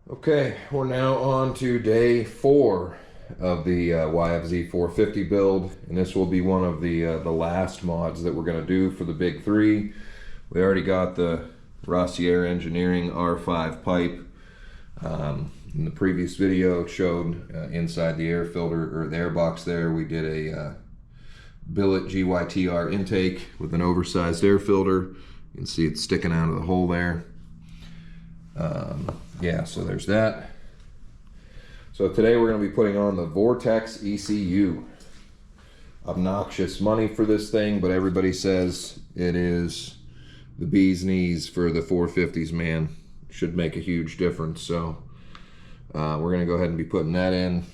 Okay, we're now on to day 4 of the Yfz450 build, and this will be one of the last mods that we're going to do for the big 3. We already got the Rossier Engineering R5 pipe. In the previous video it showed inside the air filter, or the air box there, we did a billet GYTR intake with an oversized air filter. You can see it's sticking out of the hole there. Yeah, so there's that. So today we're going to be putting on the Vortex ECU. Obnoxious money for this thing, but everybody says it is the bee's knees for the 450s, man. Should make a huge difference. So we're going to go ahead and be putting that in.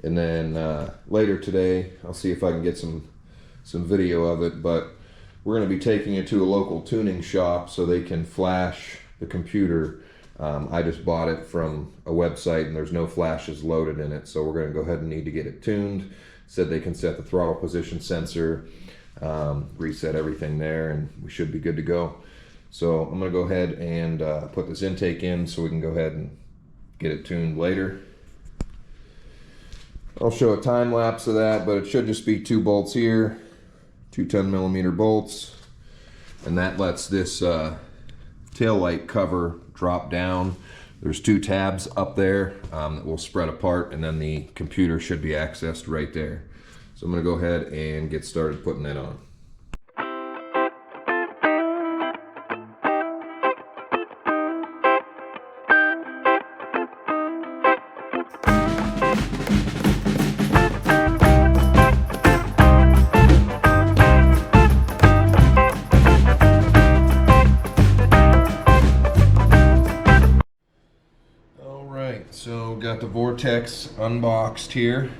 And then later today, I'll see if I can get some video of it, but we're going to be taking it to a local tuning shop so they can flash the computer. I just bought it from a website and there's no flashes loaded in it, so we're going to go ahead and need to get it tuned. Said they can set the throttle position sensor, reset everything there, and we should be good to go. So I'm going to go ahead and put this intake in so we can go ahead and get it tuned later. I'll show a time lapse of that, but it should just be 2 bolts here, 2 10mm bolts, and that lets this tail light cover drop down. There's 2 tabs up there that will spread apart, and then the computer should be accessed right there. So I'm going to go ahead and get started putting that on. So got the Vortex unboxed here.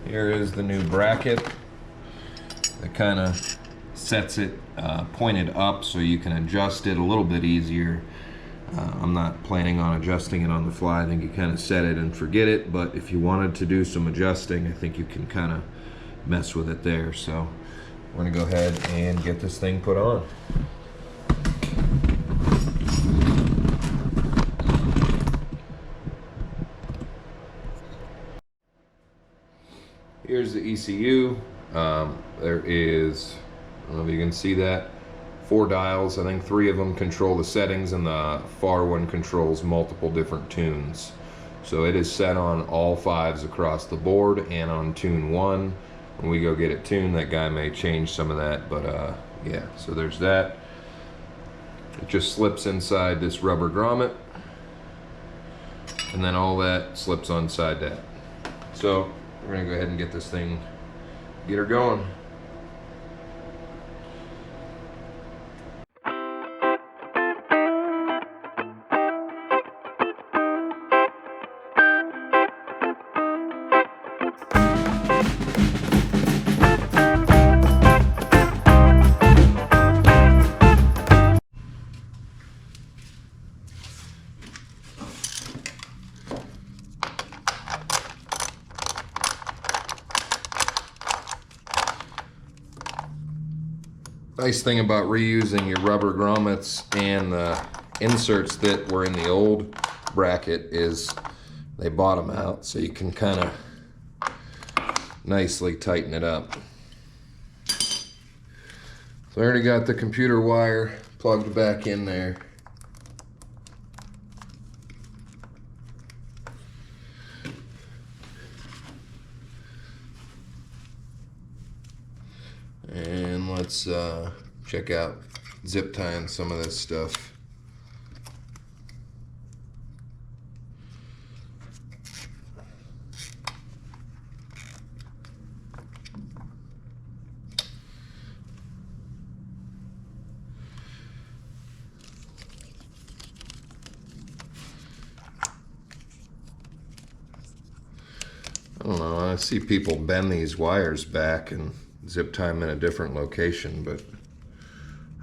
Here is the new bracket that kind of sets it pointed up so you can adjust it a little bit easier. I'm not planning on adjusting it on the fly. I think you kind of set it and forget it, but if you wanted to do some adjusting, I think you can kind of mess with it there. So we're going to go ahead and get this thing put on. Here's the ECU. There is, I don't know if you can see that, 4 dials. I think 3 of them control the settings, and the far one controls multiple different tunes. So it is set on all 5s across the board and on tune 1. When we go get it tuned, that guy may change some of that, but yeah, so there's that. It just slips inside this rubber grommet, and then all that slips inside that. So we're going to go ahead and get this thing, get her going. Nice thing about reusing your rubber grommets and the inserts that were in the old bracket is they bottom out, so you can kind of nicely tighten it up. So I already got the computer wire plugged back in there. And let's check out zip tying some of this stuff. I don't know, I see people bend these wires back and zip tie them in a different location, but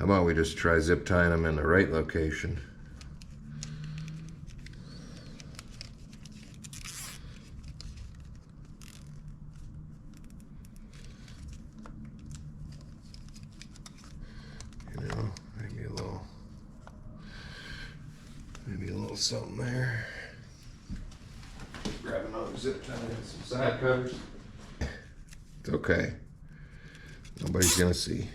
how about we just try zip tying them in the right location? You know, maybe a little little something there. Grab another zip tie and some side cutters. It's okay. Nobody's gonna see.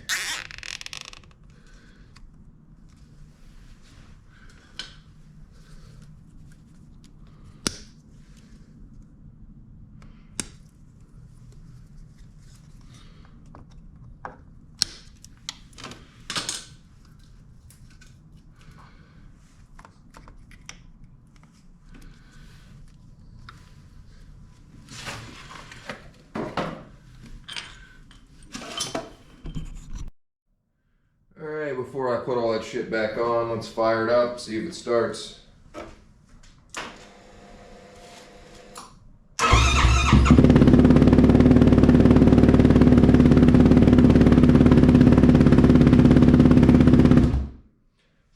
Alright, before I put all that shit back on, let's fire it up, see if it starts.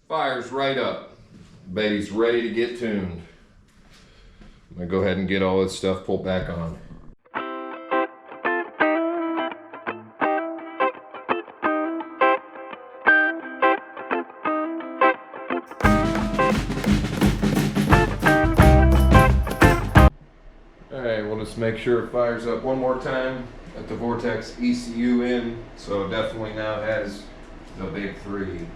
Fires right up. Baby's ready to get tuned. I'm gonna go ahead and get all this stuff pulled back on. Alright, we'll just make sure it fires up one more time at the Vortex ECU in, so it definitely now has the big 3. Did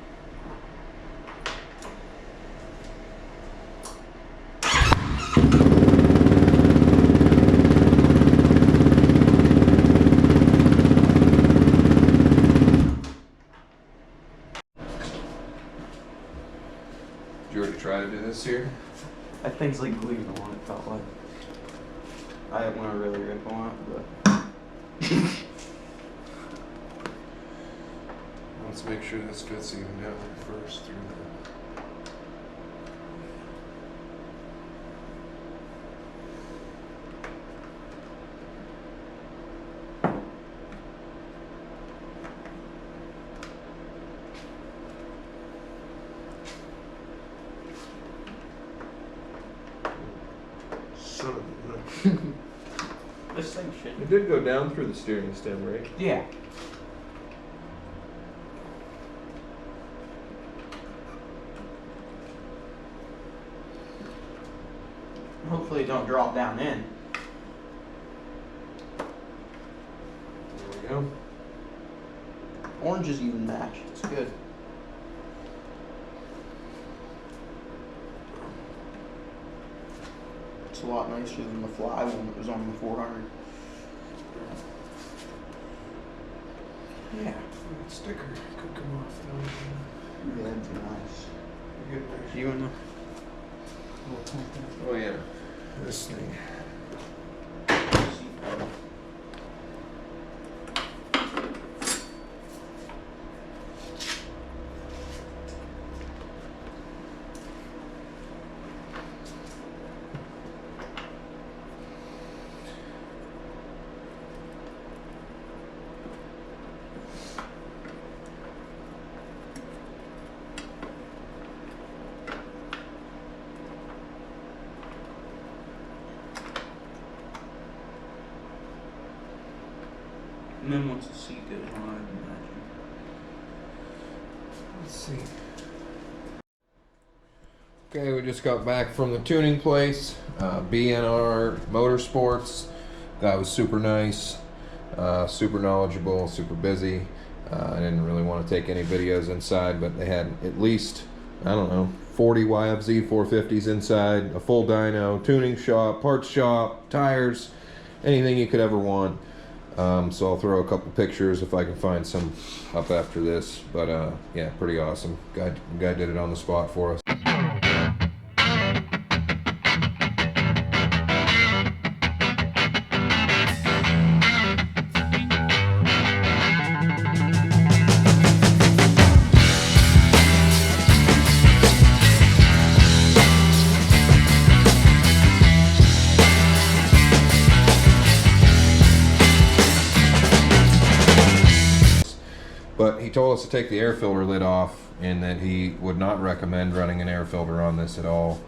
you already try to do this here? That thing's like gluing on, it felt like. I didn't want to really rip on it, but. Let's make sure this fits even down there first through the. Son of a This thing should. It did go down through the steering stem, right? Yeah. Hopefully it don't drop down in. There we go. Oranges even match. It's good. It's a lot nicer than the fly one that was on the 400. Yeah. That sticker could come off though. Yeah, that's nice. Good there. You and the. Oh yeah, this thing. And then once the seat goes on, I can imagine. Let's see. Okay, we just got back from the tuning place. BNR Motorsports. Guy was super nice, super knowledgeable, super busy. I didn't really want to take any videos inside, but they had at least, I don't know, 40 Yfz450s inside, a full dyno, tuning shop, parts shop, tires, anything you could ever want. So I'll throw a couple pictures if I can find some up after this, but yeah, pretty awesome. Guy did it on the spot for us. But he told us to take the air filter lid off and that he would not recommend running an air filter on this at all.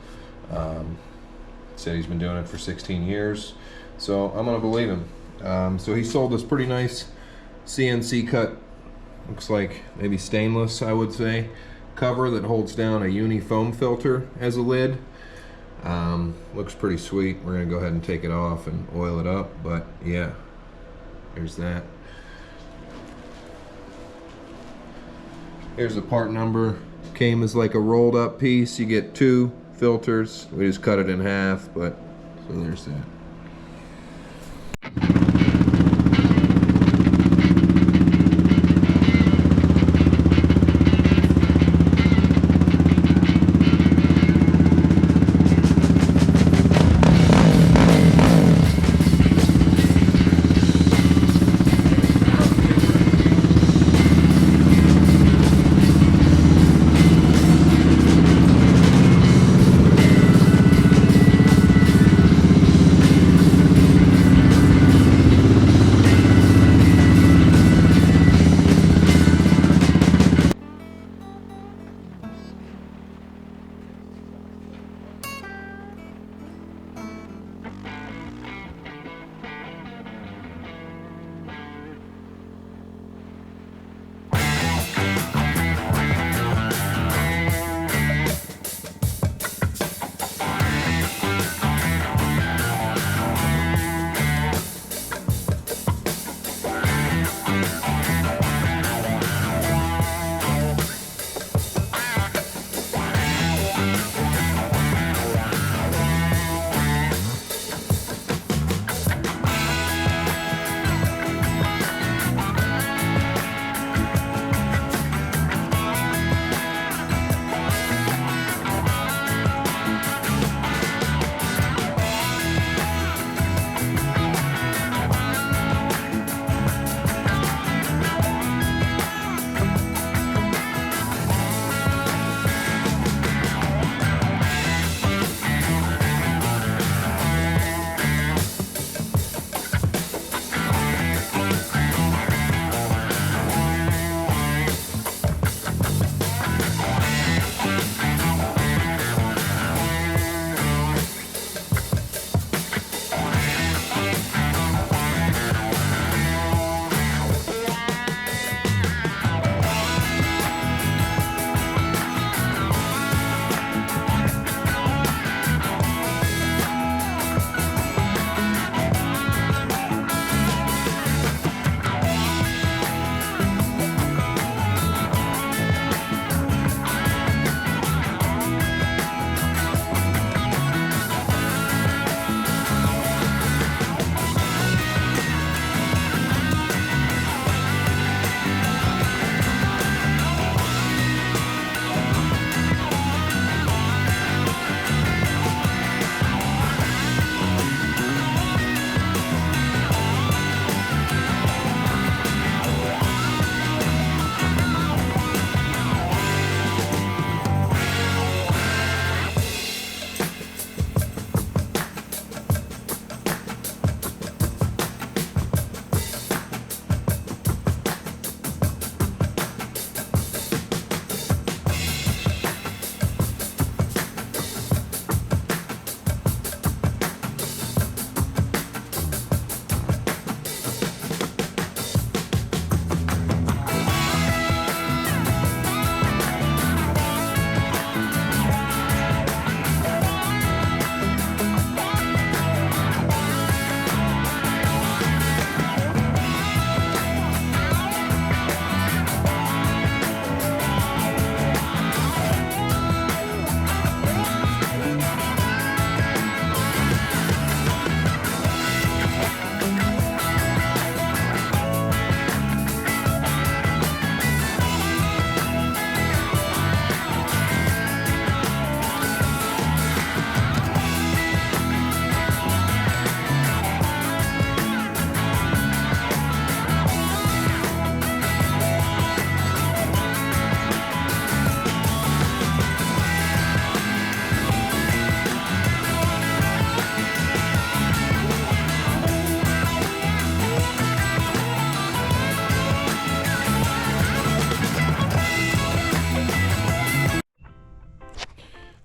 Said he's been doing it for 16 years, so I'm gonna believe him. So he sold this pretty nice CNC cut, looks like maybe stainless, I would say, cover that holds down a uni foam filter as a lid. Looks pretty sweet. We're gonna go ahead and take it off and oil it up, but yeah, here's that. Here's the part number. Came as like a rolled up piece. You get 2 filters. We just cut it in half, but so there's that.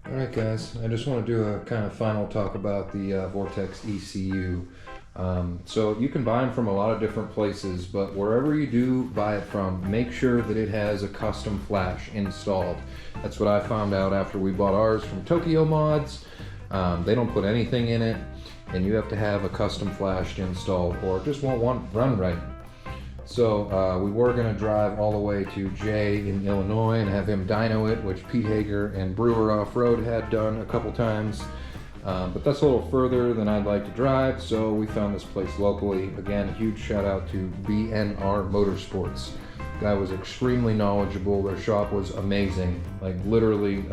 Alright guys, I just want to do a kind of final talk about the Vortex ECU. So you can buy them from a lot of different places, but wherever you do buy it from, make sure that it has a custom flash installed. That's what I found out after we bought ours from Tokyo Mods. They don't put anything in it, and you have to have a custom flash installed or it just won't run right. So we were going to drive all the way to Jay in Illinois and have him dyno it, which Pete Hager and Brewer Off-Road had done a couple times. But that's a little further than I'd like to drive, so we found this place locally. Again, a huge shout out to BNR Motorsports. Guy was extremely knowledgeable. Their shop was amazing, like literally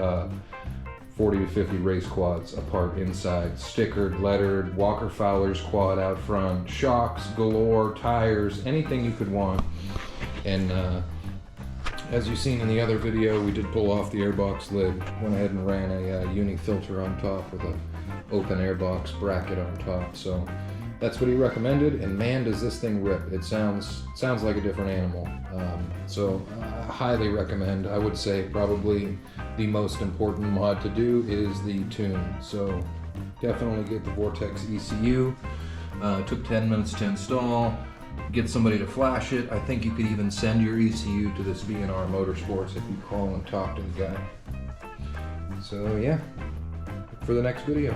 40 to 50 race quads apart inside, stickered, lettered, Walker Fowler's quad out front, shocks galore, tires, anything you could want. And as you've seen in the other video, we did pull off the airbox lid, went ahead and ran a uni filter on top with an open airbox bracket on top. So that's what he recommended, and man, does this thing rip. It sounds like a different animal. So I highly recommend. I would say probably the most important mod to do is the tune. So definitely get the Vortex ECU. Took 10 minutes to install. Get somebody to flash it. I think you could even send your ECU to this BNR Motorsports if you call and talk to the guy. So yeah, look for the next video.